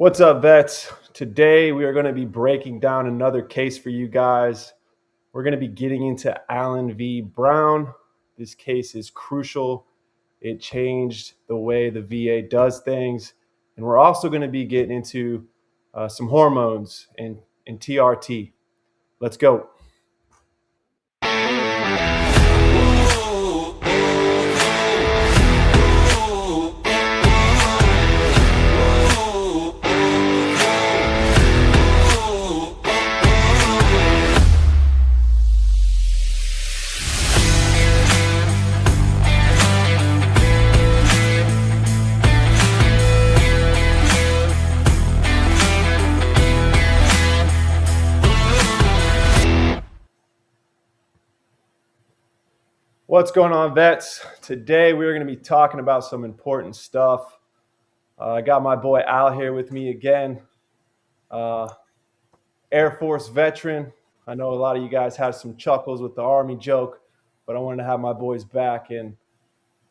What's up, vets? Today we are going to be breaking down another case for you guys. We're going to be getting into Allen v. Brown. This case is crucial. It changed the way the VA does things. And we're also going to be getting into some hormones and TRT. Let's go. What's going on, vets? Today we're going to be talking about some important stuff. I got my boy Al here with me again, Air Force veteran. I know a lot of you guys had some chuckles with the Army joke, but I wanted to have my boys back. And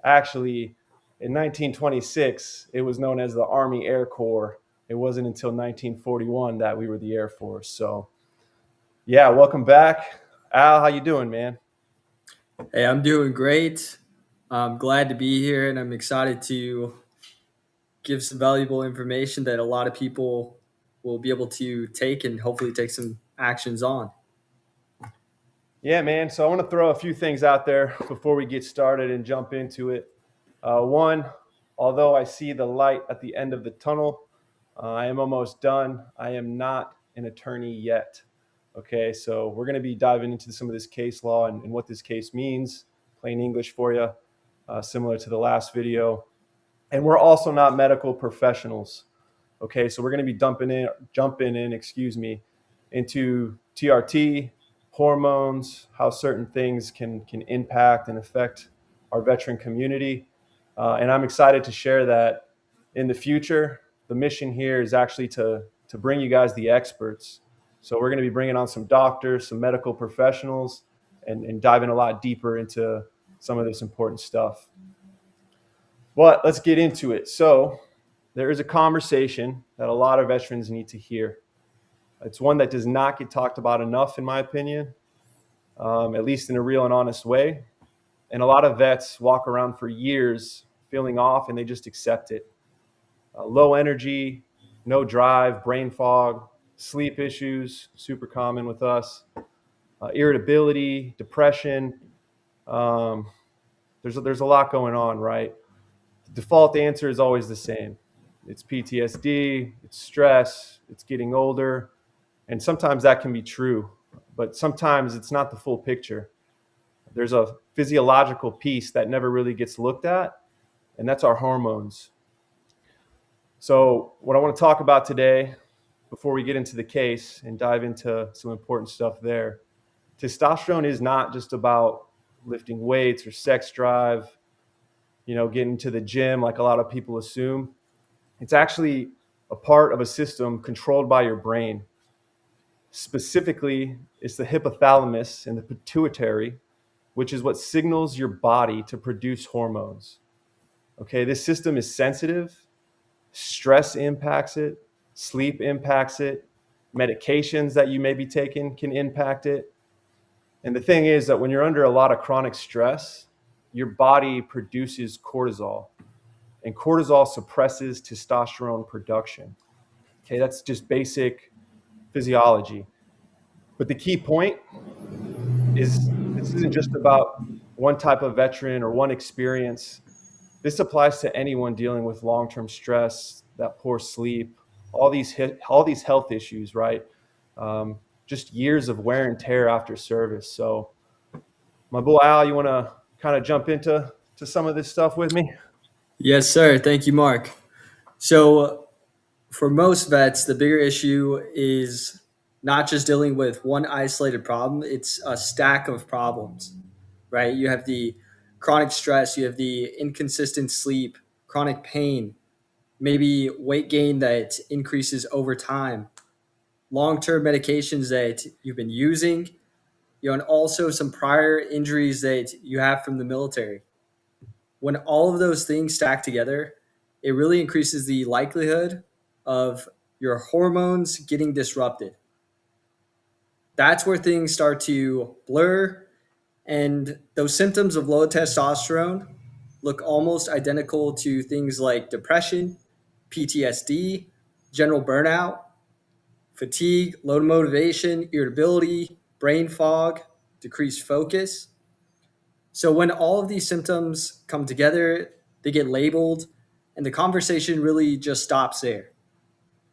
actually, in 1926, it was known as the Army Air Corps. It wasn't until 1941 that we were the Air Force. So, yeah, welcome back. Al, how you doing, man? Hey, I'm doing great. I'm glad to be here, and I'm excited to give some valuable information that a lot of people will be able to take and hopefully take some actions on. Yeah, man. So I want to throw a few things out there before we get started and jump into it. One, although I see the light at the end of the tunnel, I am almost done. I am not an attorney yet. Okay, so we're going to be diving into some of this case law and what this case means, plain English for you, similar to the last video. And we're also not medical professionals. Okay, so we're going to be jumping in, into TRT, hormones, how certain things can impact and affect our veteran community. And I'm excited to share that in the future. The mission here is actually to bring you guys the experts. So we're going to be bringing on some doctors, some medical professionals, and diving a lot deeper into some of this important stuff. But let's get into it. So there is a conversation that a lot of veterans need to hear. It's one that does not get talked about enough, in my opinion, at least in a real and honest way. And a lot of vets walk around for years feeling off and they just accept it. Low energy, no drive, brain fog, sleep issues, super common with us, irritability, depression. There's a lot going on, right? The default answer is always the same. It's PTSD, it's stress, it's getting older. And sometimes that can be true, but sometimes it's not the full picture. There's a physiological piece that never really gets looked at, and that's our hormones. So what I want to talk about today, before we get into the case and dive into some important stuff there, testosterone is not just about lifting weights or sex drive, getting to the gym like a lot of people assume. It's actually a part of a system controlled by your brain. Specifically, it's the hypothalamus and the pituitary, which is what signals your body to produce hormones. Okay, this system is sensitive. Stress impacts it, sleep impacts it, medications that you may be taking can impact it. And the thing is that when you're under a lot of chronic stress, your body produces cortisol, and cortisol suppresses testosterone production. Okay, that's just basic physiology. But the key point is this isn't just about one type of veteran or one experience. This applies to anyone dealing with long-term stress, that poor sleep, all these health issues, right? Just years of wear and tear after service. So, my boy Al, you want to kind of jump into some of this stuff with me? Yes, sir. Thank you, Mark. So, for most vets, the bigger issue is not just dealing with one isolated problem, it's a stack of problems, right? You have the chronic stress, you have the inconsistent sleep, chronic pain, maybe weight gain that increases over time, long-term medications that you've been using, and also some prior injuries that you have from the military. When all of those things stack together, it really increases the likelihood of your hormones getting disrupted. That's where things start to blur, and those symptoms of low testosterone look almost identical to things like depression, PTSD, general burnout, fatigue, low motivation, irritability, brain fog, decreased focus. So when all of these symptoms come together, they get labeled, and the conversation really just stops there.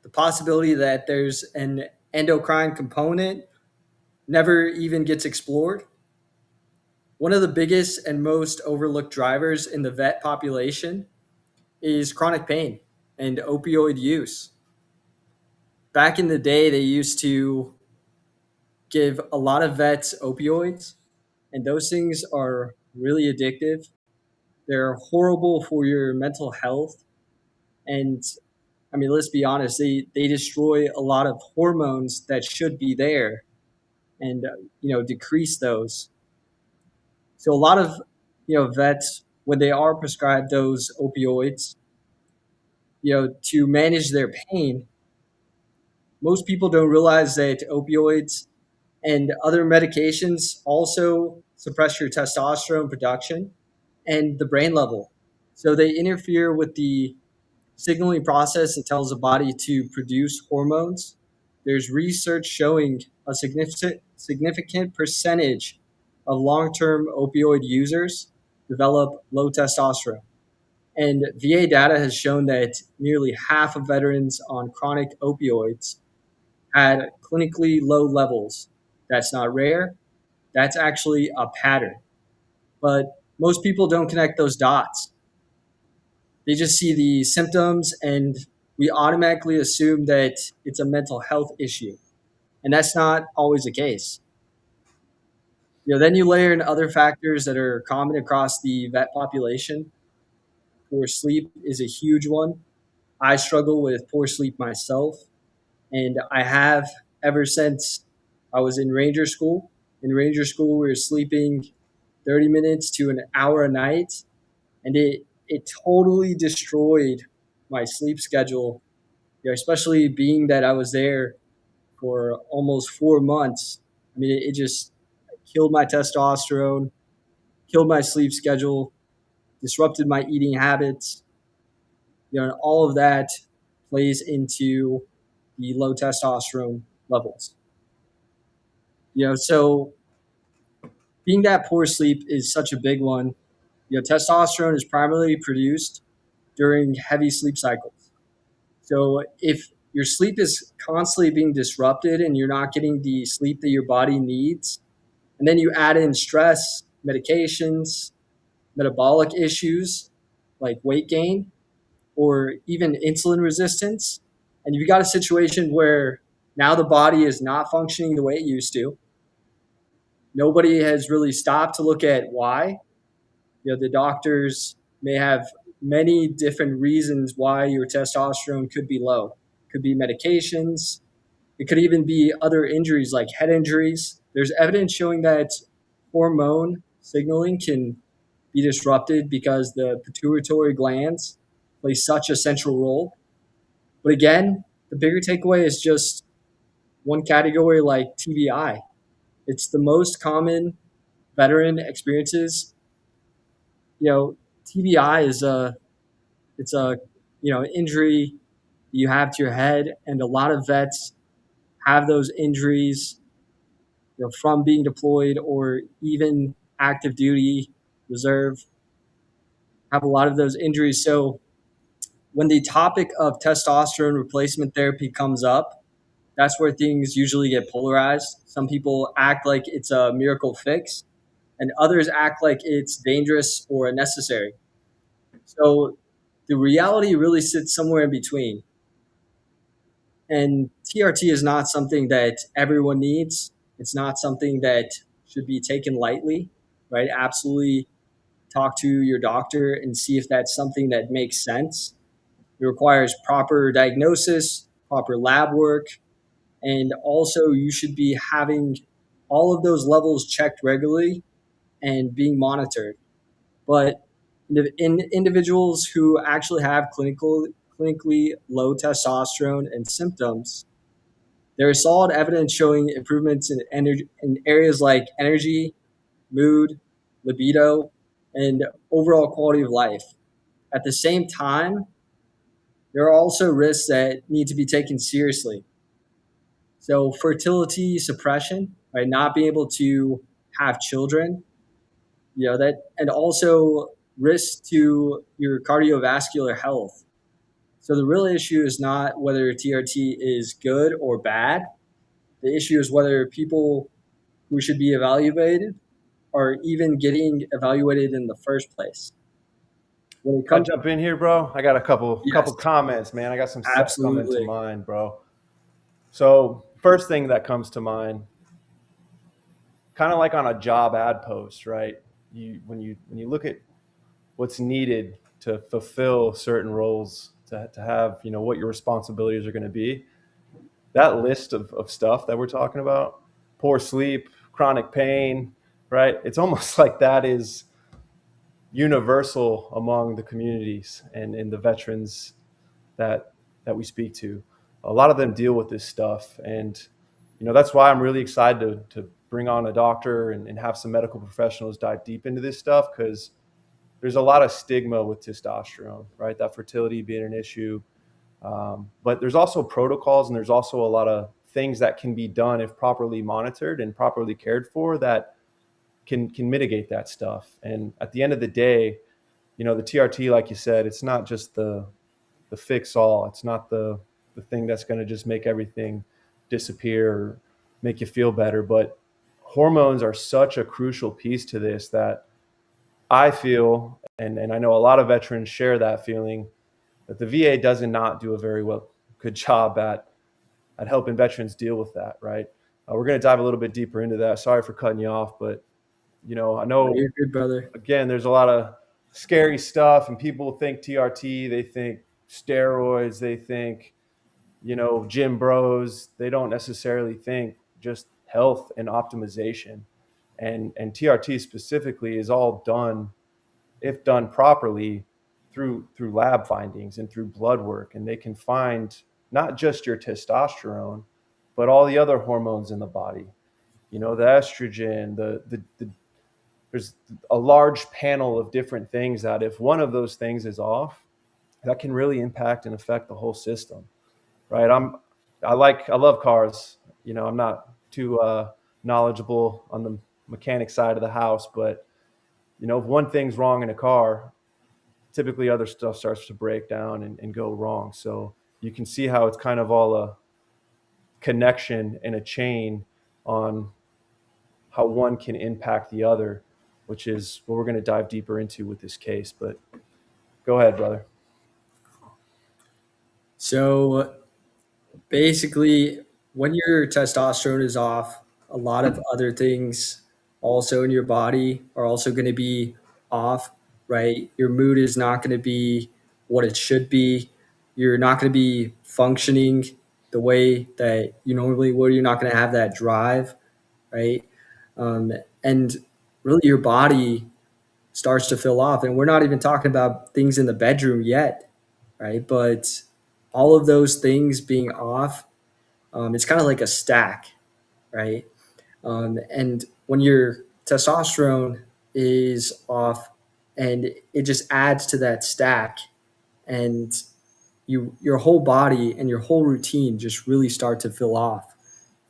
The possibility that there's an endocrine component never even gets explored. One of the biggest and most overlooked drivers in the vet population is chronic pain and opioid use. Back in the day, they used to give a lot of vets opioids, and those things are really addictive. They're horrible for your mental health. And I mean, let's be honest, they destroy a lot of hormones that should be there and, decrease those. So a lot of, vets, when they are prescribed those opioids, to manage their pain, most people don't realize that opioids and other medications also suppress your testosterone production and the brain level. So they interfere with the signaling process that tells the body to produce hormones. There's research showing a significant percentage of long-term opioid users develop low testosterone. And VA data has shown that nearly half of veterans on chronic opioids had clinically low levels. That's not rare. That's actually a pattern. But most people don't connect those dots. They just see the symptoms and we automatically assume that it's a mental health issue. And that's not always the case. Then you layer in other factors that are common across the vet population. Poor sleep is a huge one. I struggle with poor sleep myself, and I have ever since I was in Ranger School. In Ranger School, we were sleeping 30 minutes to an hour a night, and it totally destroyed my sleep schedule. Especially being that I was there for almost 4 months. I mean, it just killed my testosterone, killed my sleep schedule, disrupted my eating habits. And all of that plays into the low testosterone levels. So being that poor sleep is such a big one. Testosterone is primarily produced during heavy sleep cycles. So if your sleep is constantly being disrupted and you're not getting the sleep that your body needs, and then you add in stress, medications, metabolic issues like weight gain, or even insulin resistance, and you've got a situation where now the body is not functioning the way it used to. Nobody has really stopped to look at why. The doctors may have many different reasons why your testosterone could be low. It could be medications. It could even be other injuries like head injuries. There's evidence showing that hormone signaling can be disrupted because the pituitary glands play such a central role. But again, the bigger takeaway is just one category like TBI. It's the most common veteran experiences. TBI is a injury you have to your head, and a lot of vets have those injuries from being deployed or even active duty reserve, have a lot of those injuries. So when the topic of testosterone replacement therapy comes up, that's where things usually get polarized. Some people act like it's a miracle fix, and others act like it's dangerous or unnecessary. So the reality really sits somewhere in between. And TRT is not something that everyone needs. It's not something that should be taken lightly, right? Absolutely talk to your doctor and see if that's something that makes sense. It requires proper diagnosis, proper lab work, and also you should be having all of those levels checked regularly and being monitored. But in individuals who actually have clinically low testosterone and symptoms, there is solid evidence showing improvements in energy in areas like energy, mood, libido, and overall quality of life. At the same time, there are also risks that need to be taken seriously. So, fertility suppression, right? Not being able to have children, that, and also risks to your cardiovascular health. So, the real issue is not whether TRT is good or bad. The issue is whether people who should be evaluated are even getting evaluated in the first place. When it I comes, jump in here, bro. I got a couple yes, comments, man. I got some stuff coming to absolutely. mind, bro. So first thing that comes to mind, kind of like on a job ad post, right? When you look at what's needed to fulfill certain roles, to have what your responsibilities are going to be, that list of stuff that we're talking about, poor sleep, chronic pain, right? It's almost like that is universal among the communities and the veterans that that we speak to. A lot of them deal with this stuff, and that's why I'm really excited to bring on a doctor and have some medical professionals dive deep into this stuff, because there's a lot of stigma with testosterone, right? That fertility being an issue, but there's also protocols, and there's also a lot of things that can be done if properly monitored and properly cared for, that can mitigate that stuff. And at the end of the day, the TRT, like you said, it's not just the fix all. It's not the thing that's going to just make everything disappear or make you feel better. But hormones are such a crucial piece to this, that I feel, and I know a lot of veterans share that feeling, that the VA does not do a very good job at helping veterans deal with that. Right. We're going to dive a little bit deeper into that. Sorry for cutting you off, but I No, know, you're good, brother. again, there's a lot of scary stuff, and people think TRT, they think steroids, they think, gym bros. They don't necessarily think just health and optimization. And TRT specifically is all done, if done properly, through lab findings and through blood work, and they can find not just your testosterone, but all the other hormones in the body. The estrogen, there's a large panel of different things that, if one of those things is off, that can really impact and affect the whole system, right? I love cars. I'm not too knowledgeable on the mechanic side of the house, but if one thing's wrong in a car, typically other stuff starts to break down and go wrong. So you can see how it's kind of all a connection and a chain on how one can impact the other, which is what we're going to dive deeper into with this case. But go ahead, brother. So basically, when your testosterone is off, a lot of other things also in your body are also going to be off, right? Your mood is not going to be what it should be. You're not going to be functioning the way that you normally would. You're not going to have that drive, right? Um, and really, your body starts to fill off. And we're not even talking about things in the bedroom yet, right? But all of those things being off, it's kind of like a stack, right? And when your testosterone is off, and it just adds to that stack, and your whole body and your whole routine just really start to fill off.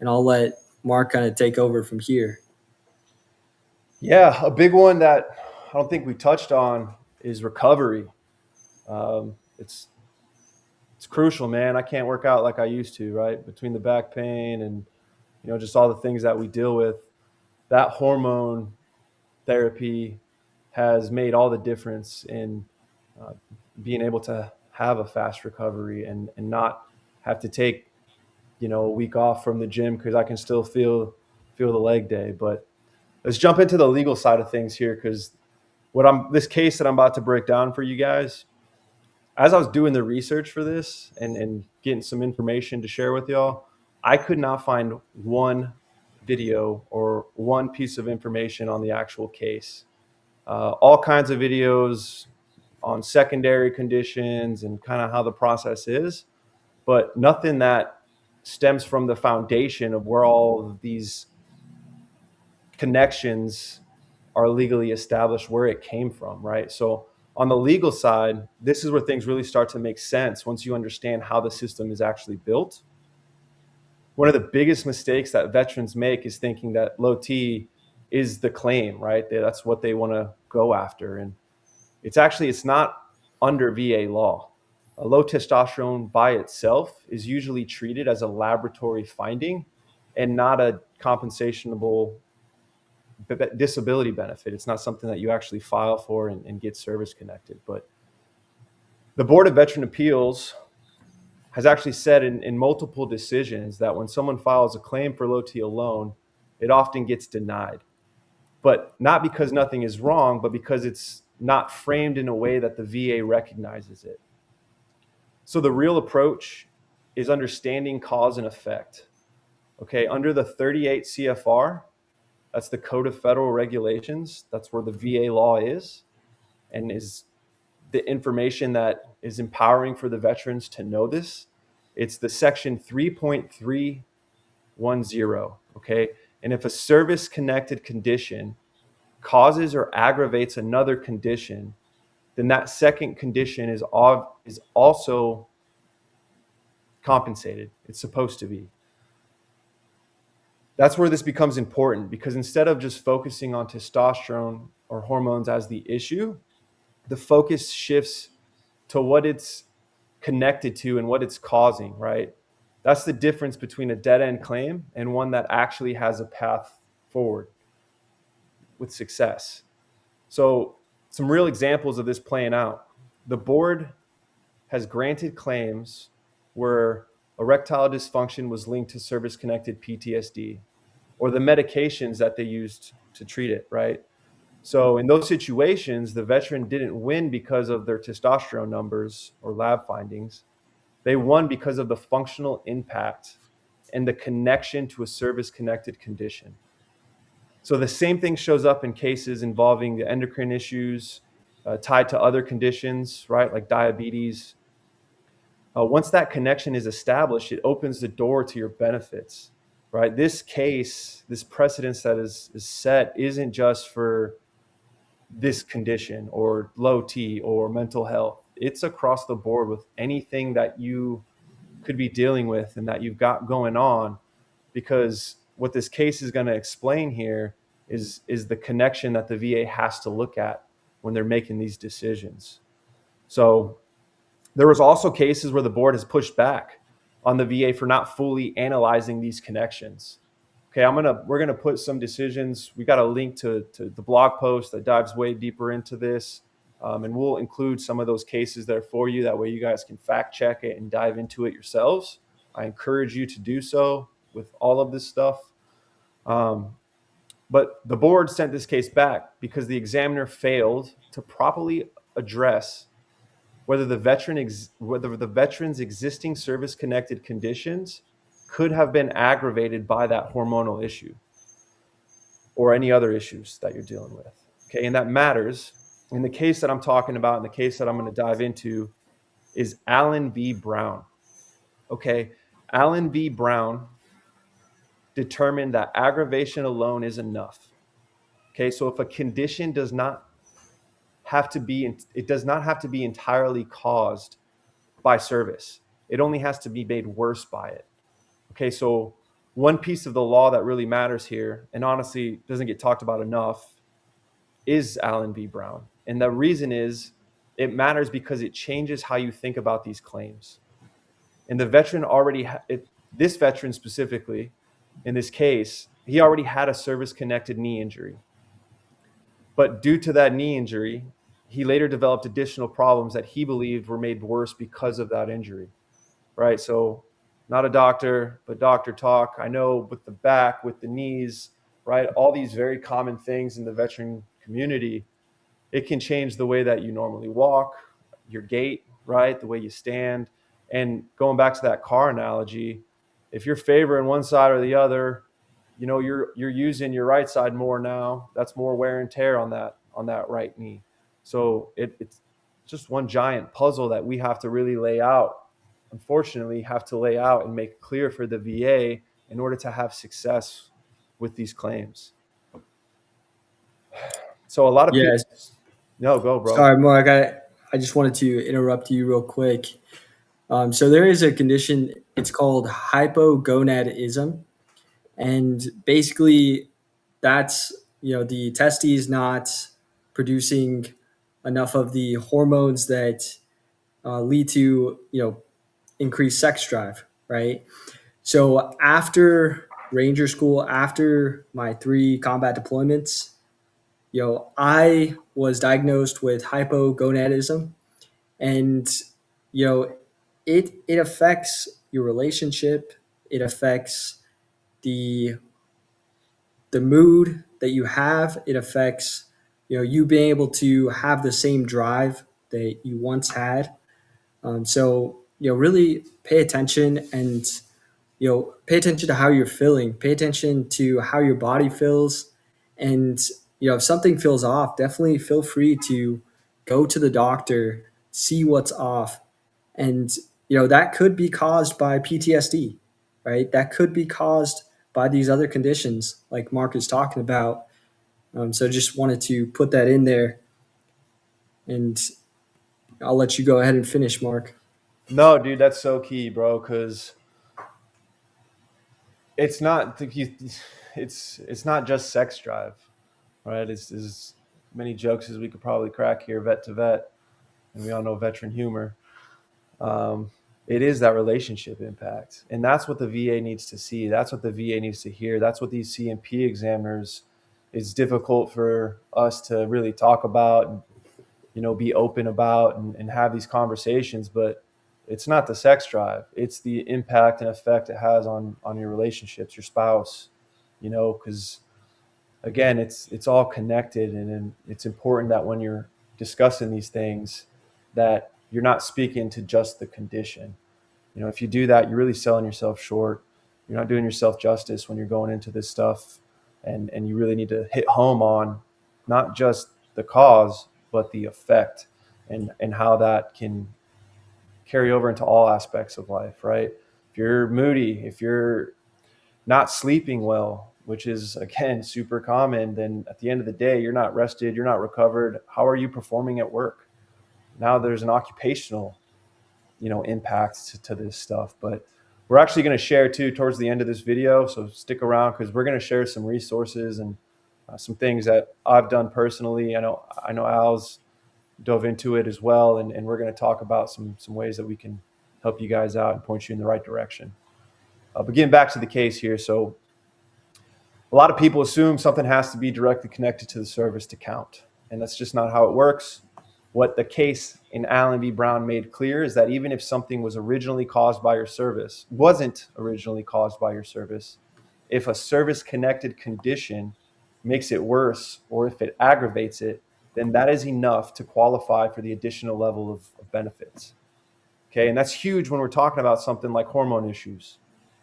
And I'll let Mark kind of take over from here. Yeah, a big one that I don't think we touched on is recovery. It's crucial, man. I can't work out like I used to, right? Between the back pain and just all the things that we deal with, that hormone therapy has made all the difference in uh, being able to have a fast recovery, and not have to take a week off from the gym, because I can still feel the leg day. But let's jump into the legal side of things here, because this case that I'm about to break down for you guys, as I was doing the research for this and getting some information to share with y'all, I could not find one video or one piece of information on the actual case. All kinds of videos, on secondary conditions and kind of how the process is, but nothing that stems from the foundation of where all of these connections are legally established, where it came from, right? So on the legal side, this is where things really start to make sense once you understand how the system is actually built. One of the biggest mistakes that veterans make is thinking that low T is the claim, right? That's what they want to go after. And it's not under VA law. A low testosterone by itself is usually treated as a laboratory finding and not a compensationable disability benefit. It's not something that you actually file for and get service connected. But the Board of Veteran Appeals has actually said in multiple decisions that when someone files a claim for low T alone, it often gets denied. But not because nothing is wrong, but because it's not framed in a way that the VA recognizes it. So the real approach is understanding cause and effect. Okay, under the 38 CFR, that's the Code of Federal Regulations. That's where the VA law is and is the information that is empowering for the veterans to know this. It's the section 3.310. Okay. And if a service connected condition causes or aggravates another condition, then that second condition is also compensated. It's supposed to be. That's where this becomes important, because instead of just focusing on testosterone or hormones as the issue, the focus shifts to what it's connected to and what it's causing, right? That's the difference between a dead end claim and one that actually has a path forward with success. So, some real examples of this playing out. The board has granted claims where erectile dysfunction was linked to service connected PTSD or the medications that they used to treat it, right? So in those situations, the veteran didn't win because of their testosterone numbers or lab findings. They won because of the functional impact and the connection to a service-connected condition. So the same thing shows up in cases involving the endocrine issues tied to other conditions, right, like diabetes. Once that connection is established, it opens the door to your benefits, right? This case, this precedence that is set isn't just for this condition or low T or mental health. It's across the board with anything that you could be dealing with and that you've got going on, because what this case is going to explain here is the connection that the VA has to look at when they're making these decisions. So there was also cases where the board has pushed back on the VA for not fully analyzing these connections. Okay, we're gonna put some decisions. We got a link to the blog post that dives way deeper into this, and we'll include some of those cases there for you. That way, you guys can fact check it and dive into it yourselves. I encourage you to do so with all of this stuff. But the board sent this case back because the examiner failed to properly address whether the veteran's existing service-connected conditions could have been aggravated by that hormonal issue or any other issues that you're dealing with. Okay, and that matters. In the case that I'm talking about, in the case that I'm going to dive into, is Allen v. Brown. Okay, Allen v. Brown determined that aggravation alone is enough. Okay, so if a condition does not have to be entirely caused by service, it only has to be made worse by it. Okay, so one piece of the law that really matters here, and honestly doesn't get talked about enough, is Allen v. Brown. And the reason is it matters because it changes how you think about these claims. And the veteran this veteran specifically, in this case, he already had a service-connected knee injury. But due to that knee injury, he later developed additional problems that he believed were made worse because of that injury, right? So not a doctor, but doctor talk. I know with the back, with the knees, right? All these very common things in the veteran community, it can change the way that you normally walk, your gait, right? The way you stand. And going back to that car analogy, if you're favoring one side or the other, you're using your right side more now. That's more wear and tear on that right knee. So just one giant puzzle that we have to really lay out, unfortunately, have to lay out and make clear for the VA in order to have success with these claims. So a lot of people, Yes. no, go, bro. Sorry, Mark. I just wanted to interrupt you real quick. So there is a condition. It's called hypogonadism, and basically, that's the testes not producing enough of the hormones that lead to increased sex drive, right? So after Ranger School, after my 3 combat deployments, I was diagnosed with hypogonadism, and you know, it affects your relationship. It affects the the mood that you have. It affects you being able to have the same drive that you once had. So really pay attention, and pay attention to how you're feeling. Pay attention to how your body feels, and if something feels off, definitely feel free to go to the doctor, see what's off, and that could be caused by PTSD, right? That could be caused by these other conditions, like Mark is talking about. So just wanted to put that in there, and I'll let you go ahead and finish, Mark. No, dude, that's so key, bro, because it's not it's not just sex drive, right? It's as many jokes as we could probably crack here, vet to vet, and we all know veteran humor. Um, it is that relationship impact, and that's what the VA needs to see. That's what the VA needs to hear. That's what these CMP examiners. It's difficult for us to really talk about and be open about and have these conversations, but it's not the sex drive. It's the impact and effect it has on your relationships, your spouse, because again, it's all connected, and it's important that when you're discussing these things, that you're not speaking to just the condition. If you do that, you're really selling yourself short. You're not doing yourself justice when you're going into this stuff, and you really need to hit home on not just the cause, but the effect, and how that can carry over into all aspects of life, right? If you're moody, if you're not sleeping well, which is again super common, then at the end of the day, you're not rested, you're not recovered. How are you performing at work? Now there's an occupational, impact to this stuff. But we're actually going to share too towards the end of this video. So stick around because we're going to share some resources and some things that I've done personally. I know Al's dove into it as well, and we're going to talk about some ways that we can help you guys out and point you in the right direction. But getting back to the case here, so a lot of people assume something has to be directly connected to the service to count, and that's just not how it works. What the case in Allen v. Brown made clear is that even if something wasn't originally caused by your service, if a service-connected condition makes it worse or if it aggravates it, then that is enough to qualify for the additional level of benefits. Okay, and that's huge when we're talking about something like hormone issues.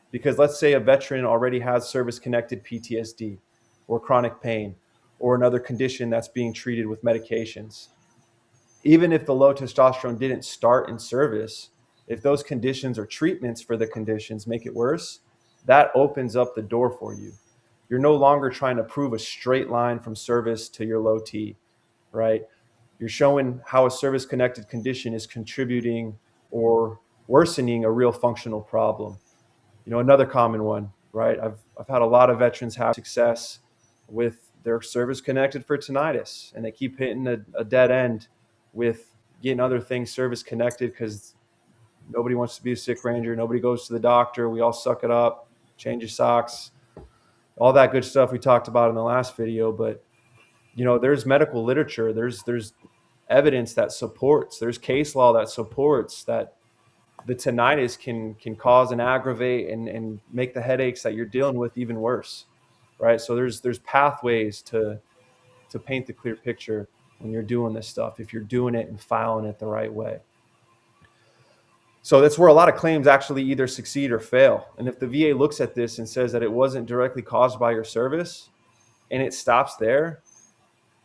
Because let's say a veteran already has service-connected PTSD or chronic pain or another condition that's being treated with medications. Even if the low testosterone didn't start in service, if those conditions or treatments for the conditions make it worse, that opens up the door for you. You're no longer trying to prove a straight line from service to your low T, right? You're showing how a service-connected condition is contributing or worsening a real functional problem. Another common one, right? I've had a lot of veterans have success with their service connected for tinnitus, and they keep hitting a dead end with getting other things service connected because nobody wants to be a sick ranger. Nobody goes to the doctor. We all suck it up, change your socks, all that good stuff we talked about in the last video. But there's medical literature. There's evidence that supports. There's case law that supports that the tinnitus can cause and aggravate and make the headaches that you're dealing with even worse, right? So there's pathways to paint the clear picture when you're doing this stuff, if you're doing it and filing it the right way. So that's where a lot of claims actually either succeed or fail. And if the VA looks at this and says that it wasn't directly caused by your service and it stops there,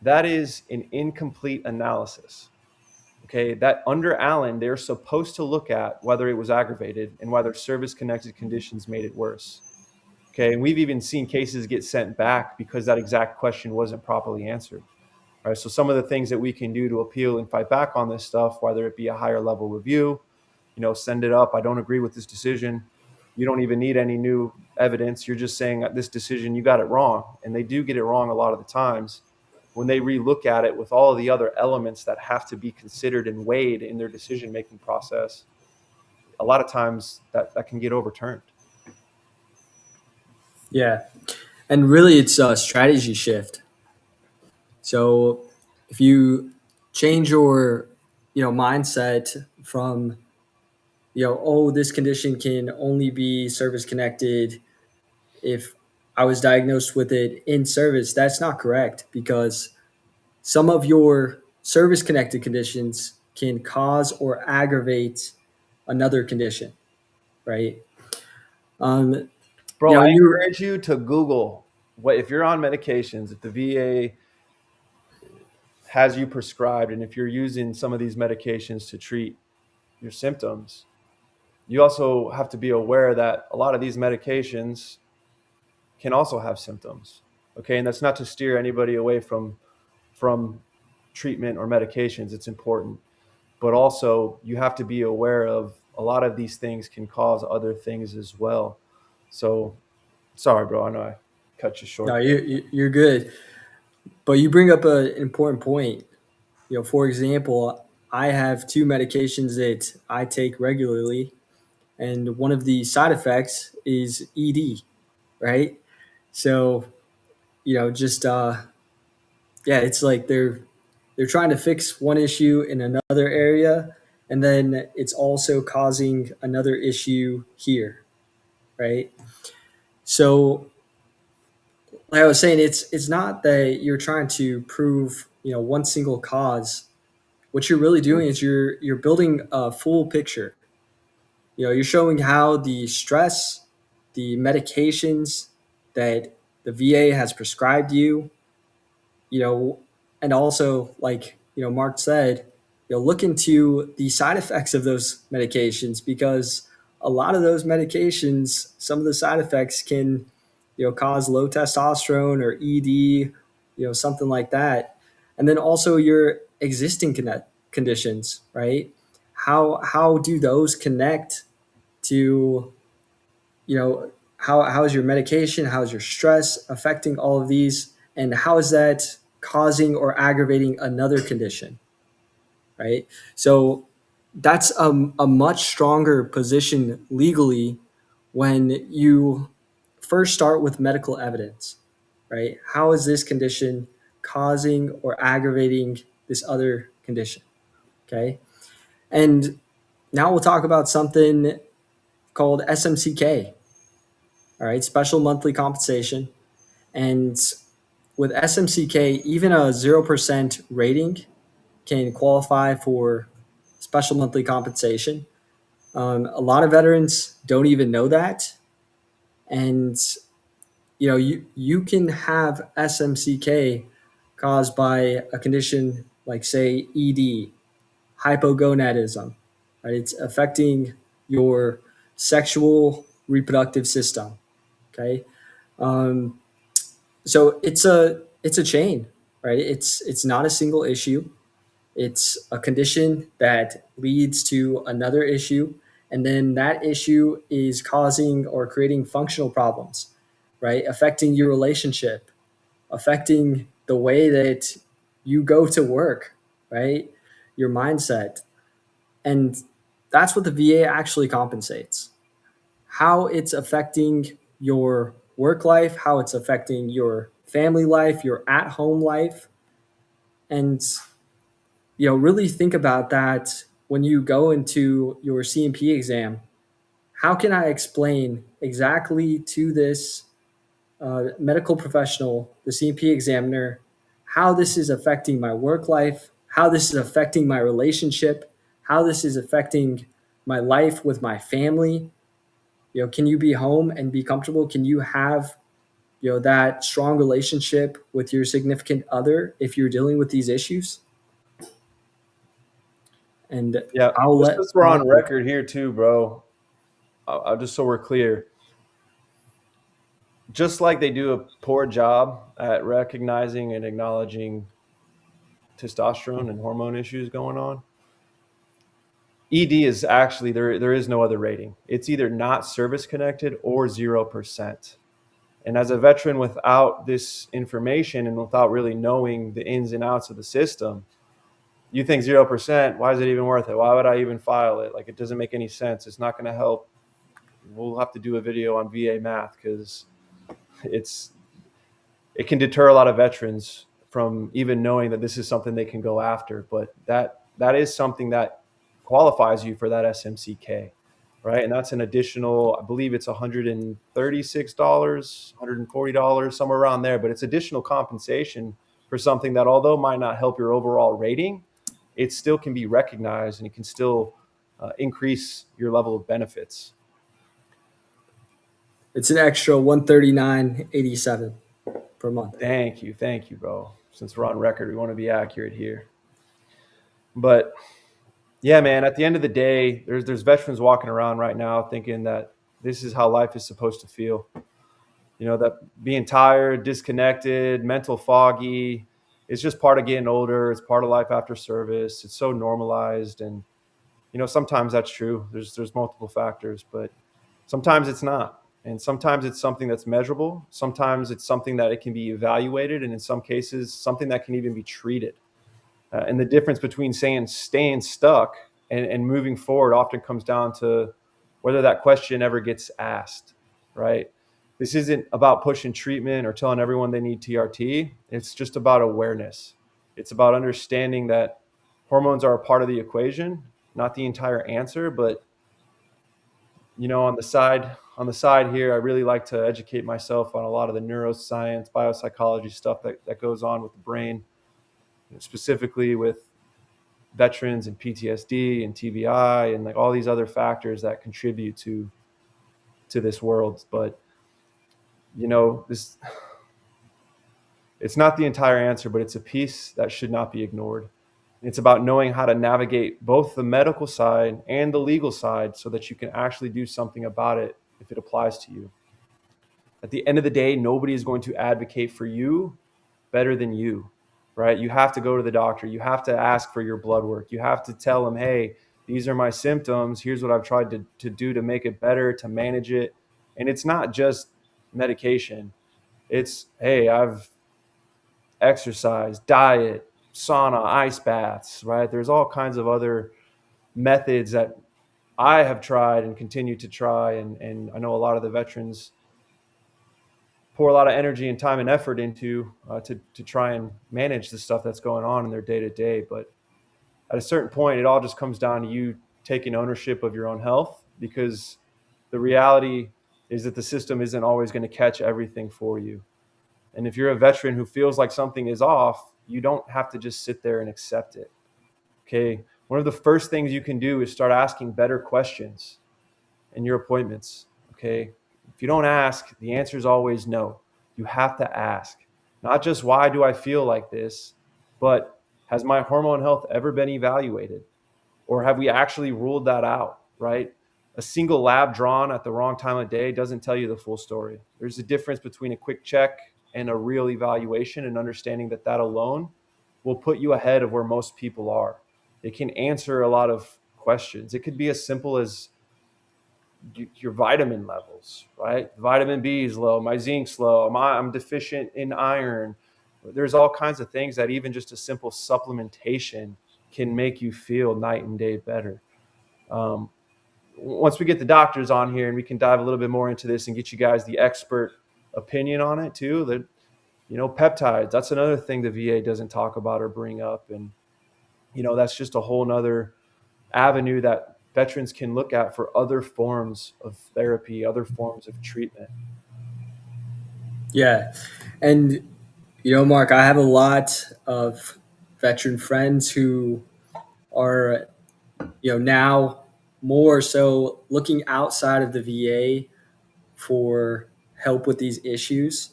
that is an incomplete analysis. Okay, that under Allen, they're supposed to look at whether it was aggravated and whether service-connected conditions made it worse. Okay, and we've even seen cases get sent back because that exact question wasn't properly answered. All right, so some of the things that we can do to appeal and fight back on this stuff, whether it be a higher level review, send it up. I don't agree with this decision. You don't even need any new evidence. You're just saying that this decision, you got it wrong. And they do get it wrong a lot of the times. When they relook at it with all of the other elements that have to be considered and weighed in their decision making process, a lot of times that can get overturned. Yeah. And really, it's a strategy shift. So if you change your, mindset from, oh, this condition can only be service connected if I was diagnosed with it in service, that's not correct, because some of your service connected conditions can cause or aggravate another condition, right? Um, Bro, I you encourage you to Google what if you're on medications, if the VA has you prescribed, and if you're using some of these medications to treat your symptoms, you also have to be aware that a lot of these medications can also have symptoms. Okay, and that's not to steer anybody away from treatment or medications. It's important, but also you have to be aware of a lot of these things can cause other things as well. So, sorry, bro. I know I cut you no, short there. you're good, but you bring up an important point. For example, I have two medications that I take regularly, and one of the side effects is ED, right? So, just yeah, it's like they're trying to fix one issue in another area, and then it's also causing another issue here, right? So, like I was saying, it's not that you're trying to prove one single cause. What you're really doing is you're building a full picture. You're showing how the stress, the medications that the VA has prescribed you, you know, and also, like, Mark said, look into the side effects of those medications, because a lot of those medications, some of the side effects can, cause low testosterone or ED, something like that. And then also your existing conditions, right? How do those connect to, how is your medication, how is your stress affecting all of these, and how is that causing or aggravating another condition, right? So that's a much stronger position legally when you first start with medical evidence, right? How is this condition causing or aggravating this other condition? Okay. And now we'll talk about something called SMCK, all right, special monthly compensation. And with SMCK, even a 0% rating can qualify for special monthly compensation. A lot of veterans don't even know that. And, you can have SMCK caused by a condition like, say, ED, hypogonadism, right? It's affecting your sexual reproductive system. Okay. Um, so it's a chain, right? It's not a single issue. It's a condition that leads to another issue, and then that issue is causing or creating functional problems, right? Affecting your relationship, affecting the way that you go to work, right? Your mindset. And that's what the VA actually compensates. How it's affecting your work life, how it's affecting your family life, your at home life. And, really think about that when you go into your CMP exam. How can I explain exactly to this medical professional, the CMP examiner, how this is affecting my work life, how this is affecting my relationship, how this is affecting my life with my family? Can you be home and be comfortable? Can you have, that strong relationship with your significant other if you're dealing with these issues? And Yeah, I'll just let as we're Mark. on record here too, bro. Just so we're clear, just like they do a poor job at recognizing and acknowledging testosterone and hormone issues going on, ED is actually there is no other rating. It's either not service connected or 0%. And as a veteran without this information and without really knowing the ins and outs of the system, you think 0%, why is it even worth it? Why would I even file it? Like, it doesn't make any sense. It's not going to help. We'll have to do a video on VA math because it's it can deter a lot of veterans from even knowing that this is something they can go after. But that is something that qualifies you for that SMCK, right? And that's an additional, I believe it's $136, $140, somewhere around there. But it's additional compensation for something that, although might not help your overall rating, it still can be recognized and it can still increase your level of benefits. It's an extra 139.87 per month. Thank you, bro. Since we're on record, we want to be accurate here. But yeah, man, at the end of the day, there's veterans walking around right now thinking that this is how life is supposed to feel. You know, that being tired, disconnected, mental foggy, it's just part of getting older. It's part of life after service. It's so normalized. And, you know, sometimes that's true. There's multiple factors, but sometimes it's not. And sometimes it's something that's measurable. Sometimes it's something that it can be evaluated. And in some cases, something that can even be treated. And the difference between saying staying stuck and moving forward often comes down to whether that question ever gets asked, right? This isn't about pushing treatment or telling everyone they need TRT. It's just about awareness. It's about understanding that hormones are a part of the equation, not the entire answer. But, you know, on the side here, I really like to educate myself on a lot of the neuroscience, biopsychology stuff that goes on with the brain, specifically with veterans and PTSD and TBI and like all these other factors that contribute to this world. But, you know, this it's not the entire answer, but it's a piece that should not be ignored. It's about knowing how to navigate both the medical side and the legal side so that you can actually do something about it if it applies to you. At the end of the day, nobody is going to advocate for you better than you, right? You have to go to the doctor. You have to ask for your blood work. You have to tell them, hey, these are my symptoms. Here's what I've tried to do to make it better, to manage it. And it's not just medication. It's, hey, I've exercised, diet, sauna, ice baths, right? There's all kinds of other methods that I have tried and continue to try. And I know a lot of the veterans pour a lot of energy and time and effort into to try and manage the stuff that's going on in their day to day. But at a certain point, it all just comes down to you taking ownership of your own health, because the reality is that the system isn't always going to catch everything for you. And if you're a veteran who feels like something is off, you don't have to just sit there and accept it. Okay. One of the first things you can do is start asking better questions in your appointments. Okay. If you don't ask, the answer is always no. You have to ask. Not just why do I feel like this, but has my hormone health ever been evaluated? Or have we actually ruled that out, right? A single lab drawn at the wrong time of day doesn't tell you the full story. There's a difference between a quick check and a real evaluation, and understanding that that alone will put you ahead of where most people are. It can answer a lot of questions. It could be as simple as your vitamin levels, right? Vitamin B is low, my zinc's low, I'm deficient in iron. There's all kinds of things that even just a simple supplementation can make you feel night and day better. Um, Once we get the doctors on here and we can dive a little bit more into this and get you guys the expert opinion on it too, that, you know, peptides, that's another thing the VA doesn't talk about or bring up. And, you know, that's just a whole nother avenue that veterans can look at for other forms of therapy, other forms of treatment. Yeah. And, Mark, I have a lot of veteran friends who are, now more so looking outside of the VA for help with these issues.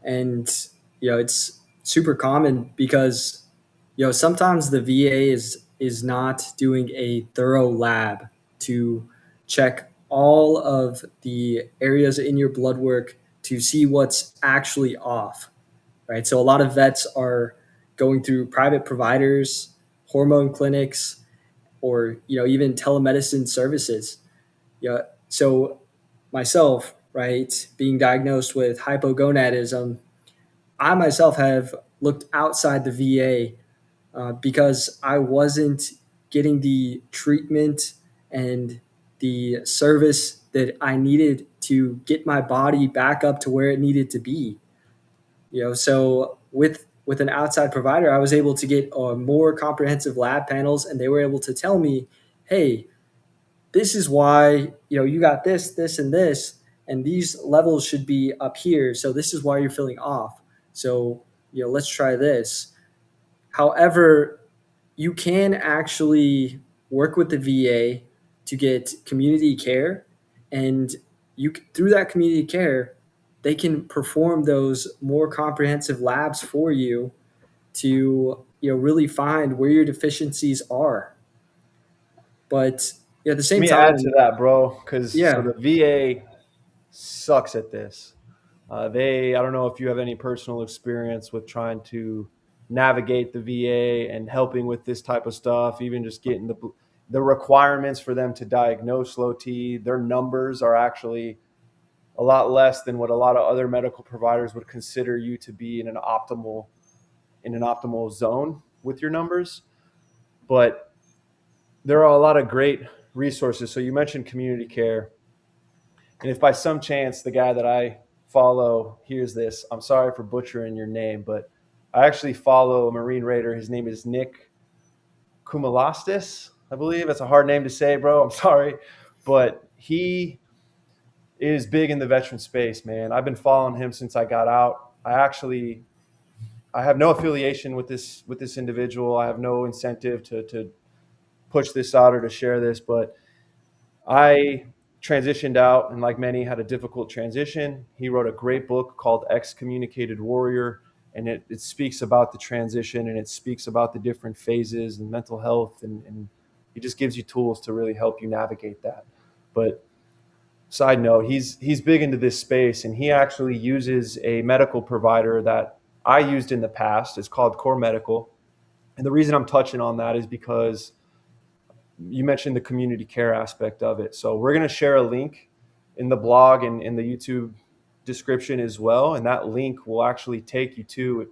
And, it's super common because, sometimes the VA is not doing a thorough lab to check all of the areas in your blood work to see what's actually off, right? So a lot of vets are going through private providers, hormone clinics, or even telemedicine services. Yeah. So myself, right, being diagnosed with hypogonadism, I myself have looked outside the VA because I wasn't getting the treatment and the service that I needed to get my body back up to where it needed to be. So with an outside provider, I was able to get more comprehensive lab panels, and they were able to tell me, hey, this is why you got this, and this, and these levels should be up here. So this is why you're feeling off. So let's try this. However, you can actually work with the VA to get community care, and you through that community care, they can perform those more comprehensive labs for you to really find where your deficiencies are. But at the Let same me add to time, that, bro, because so yeah, the VA sucks at this. I don't know if you have any personal experience with trying to navigate the VA and helping with this type of stuff, even just getting the requirements for them to diagnose low T. Their numbers are actually a lot less than what a lot of other medical providers would consider you to be in an optimal zone with your numbers. But there are a lot of great resources. So you mentioned community care. And if by some chance the guy that I follow hears this, I'm sorry for butchering your name, but I actually follow a Marine Raider. His name is Nick Kumalastis, I believe. It's a hard name to say, bro. I'm sorry. But he is big in the veteran space, man. I've been following him since I got out. I have no affiliation with this individual. I have no incentive to push this out or to share this, but I transitioned out and, like many, had a difficult transition. He wrote a great book called Excommunicated Warrior, and it speaks about the transition, and it speaks about the different phases and mental health, and he just gives you tools to really help you navigate that. But side note, he's big into this space, and he actually uses a medical provider that I used in the past. It's called Core Medical. And the reason I'm touching on that is because you mentioned the community care aspect of it. So we're going to share a link in the blog and in the YouTube description as well. And that link will actually take you to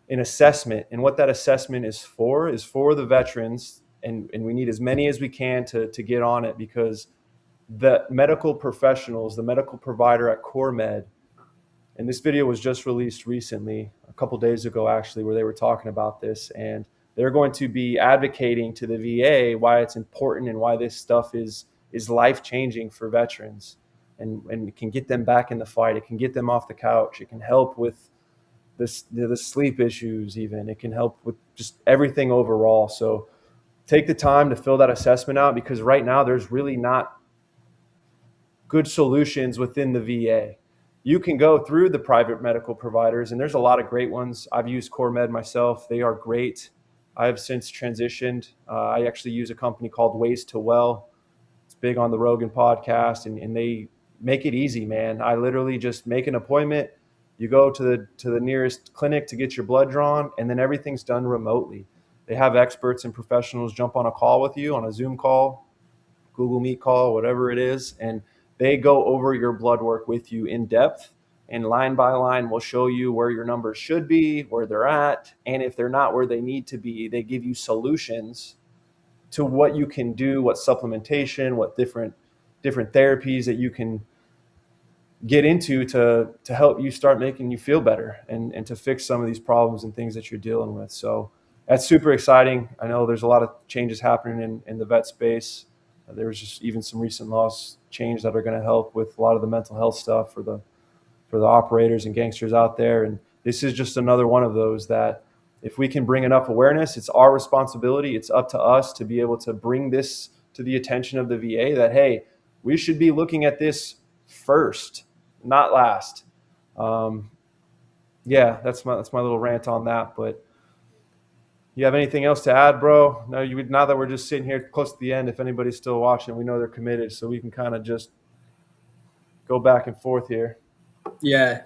an assessment. And what that assessment is for the veterans. And we need as many as we can to get on it, because the medical professionals, the medical provider at Core Med, and this video was just released recently, a couple days ago actually, where they were talking about this, and they're going to be advocating to the VA why it's important and why this stuff is life changing for veterans, and it can get them back in the fight. It can get them off the couch. It can help with the sleep issues. Even it can help with just everything overall. So take the time to fill that assessment out, because right now there's really not good solutions within the VA. You can go through the private medical providers, and there's a lot of great ones. I've used CoreMed myself. They are great. I have since transitioned. I actually use a company called Ways to Well. It's big on the Rogan podcast, and they make it easy, man. I literally just make an appointment. You go to the nearest clinic to get your blood drawn, and then everything's done remotely. They have experts and professionals jump on a call with you, on a Zoom call, Google Meet call, whatever it is, and they go over your blood work with you in depth, and line by line will show you where your numbers should be, where they're at, and if they're not where they need to be, they give you solutions to what you can do, what supplementation, what different therapies that you can get into to help you start making you feel better, and to fix some of these problems and things that you're dealing with. So that's super exciting. I know there's a lot of changes happening in the vet space. There was just even some recent laws change that are going to help with a lot of the mental health stuff for the operators and gangsters out there. And this is just another one of those that, if we can bring enough awareness, it's our responsibility. It's up to us to be able to bring this to the attention of the VA that, hey, we should be looking at this first, not last. Yeah, that's my little rant on that. But You have anything else to add, bro? No, you would. Now that we're just sitting here close to the end, if anybody's still watching, we know they're committed, so we can kind of just go back and forth here. Yeah,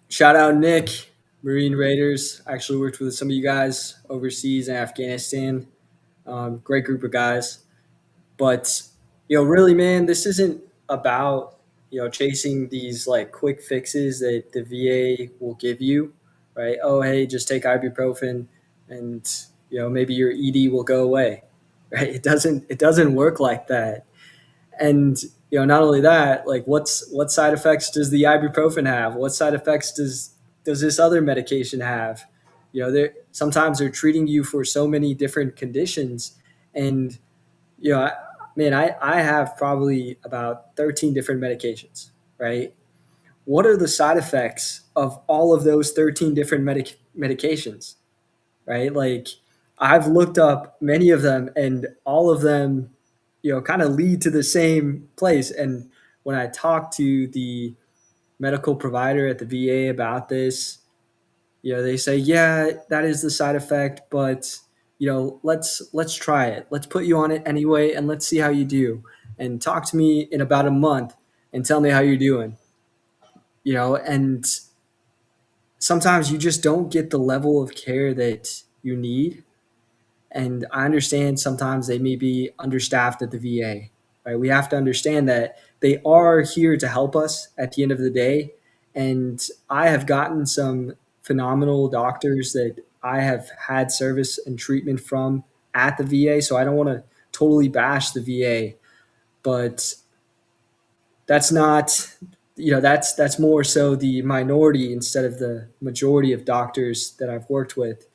shout out Nick, Marine Raiders. Actually worked with some of you guys overseas in Afghanistan. Great group of guys. But really, man, this isn't about chasing these like quick fixes that the VA will give you, right? Oh, hey, just take ibuprofen, and maybe your ED will go away, right? It doesn't work like that. And not only that, like what side effects does the ibuprofen have? What side effects does this other medication have? They sometimes they're treating you for so many different conditions, and you know, I, man, I have probably about 13 different medications, right? What are the side effects of all of those 13 different medications, right? Like, I've looked up many of them, and all of them, kind of lead to the same place. And when I talk to the medical provider at the VA about this, they say, yeah, that is the side effect, but let's try it. Let's put you on it anyway, and let's see how you do. And talk to me in about a month and tell me how you're doing. And sometimes you just don't get the level of care that you need. And I understand sometimes they may be understaffed at the VA, right? We have to understand that they are here to help us at the end of the day. And I have gotten some phenomenal doctors that I have had service and treatment from at the VA. So I don't want to totally bash the VA, but that's not that's more so the minority instead of the majority of doctors that I've worked with.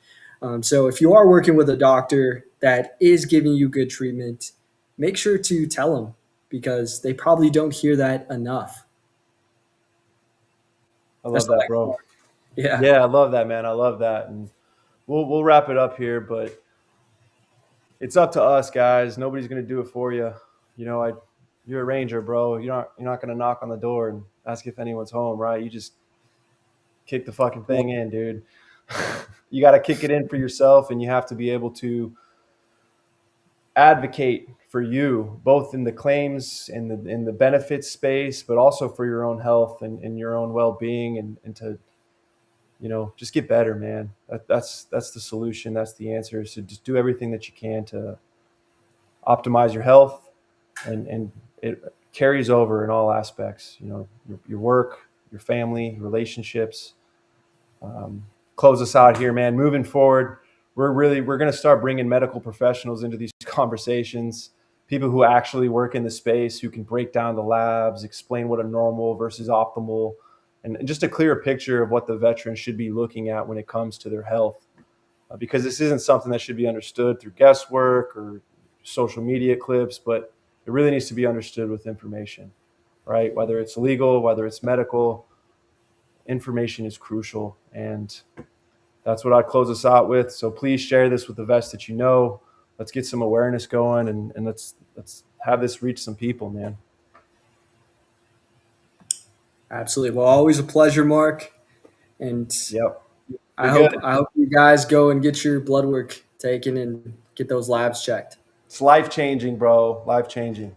So if you are working with a doctor that is giving you good treatment, make sure to tell them, because they probably don't hear that enough. I That's love all that, I bro. got. Yeah, Yeah, I love that, man. I love that, and we'll wrap it up here. But it's up to us, guys. Nobody's gonna do it for you. You know, I you're a ranger, bro. You're not gonna knock on the door and ask if anyone's home, right? You just kick the fucking well, thing in, dude. You got to kick it in for yourself, and you have to be able to advocate for you, both in the claims and the benefits space, but also for your own health and your own well being, and to just get better, man. That's the solution. That's the answer. So just do everything that you can to optimize your health, and it carries over in all aspects. Your work, your family, relationships. Close us out here, man. Moving forward, we're going to start bringing medical professionals into these conversations. People who actually work in the space, who can break down the labs, explain what a normal versus optimal, and just a clearer picture of what the veteran should be looking at when it comes to their health. Because this isn't something that should be understood through guesswork or social media clips, but it really needs to be understood with information, right? Whether it's legal, whether it's medical, information is crucial. And that's what I'd close us out with. So please share this with the vets that you know. Let's get some awareness going, and let's have this reach some people, man. absolutely. Well, always a pleasure, Mark. And Yep. I We're good. hope I hope you guys go and get your blood work taken and get those labs checked. It's life changing, bro. Life changing.